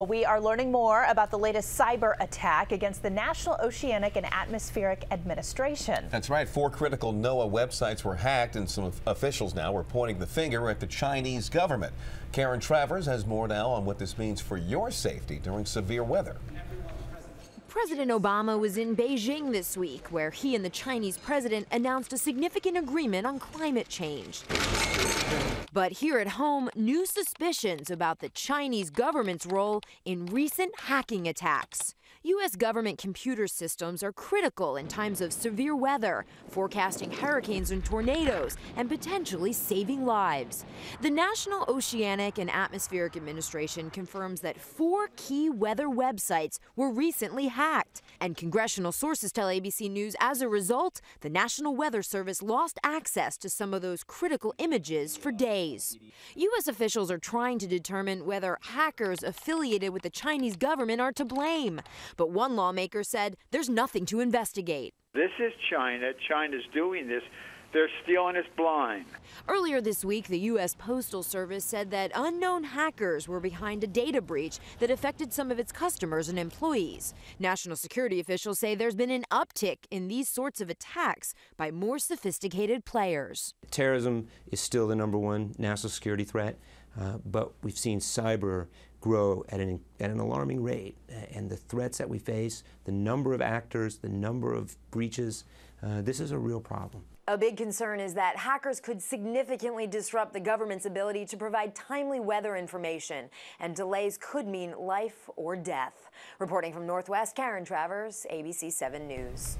We are learning more about the latest cyber attack against the National Oceanic and Atmospheric Administration. That's right. 4 critical NOAA websites were hacked, and some officials now are pointing the finger at the Chinese government. Karen Travers has more now on what this means for your safety during severe weather. President Obama was in Beijing this week, where he and the Chinese president announced a significant agreement on climate change. But here at home, new suspicions about the Chinese government's role in recent hacking attacks. U.S. government computer systems are critical in times of severe weather, forecasting hurricanes and tornadoes, and potentially saving lives. The National Oceanic and Atmospheric Administration confirms that 4 key weather websites were recently hacked. And congressional sources tell ABC News as a result, the National Weather Service lost access to some of those critical images for days. U.S. officials are trying to determine whether hackers affiliated with the Chinese government are to blame. But one lawmaker said there's nothing to investigate. This is China. China's doing this. They're stealing us blind. Earlier this week, the U.S. Postal Service said that unknown hackers were behind a data breach that affected some of its customers and employees. National security officials say there's been an uptick in these sorts of attacks by more sophisticated players. Terrorism is still the #1 national security threat, but we've seen cyber grow at an alarming rate. And the threats that we face, the number of actors, the number of breaches, this is a real problem. A big concern is that hackers could significantly disrupt the government's ability to provide timely weather information, and delays could mean life or death. Reporting from Northwest, Karen Travers, ABC 7 News.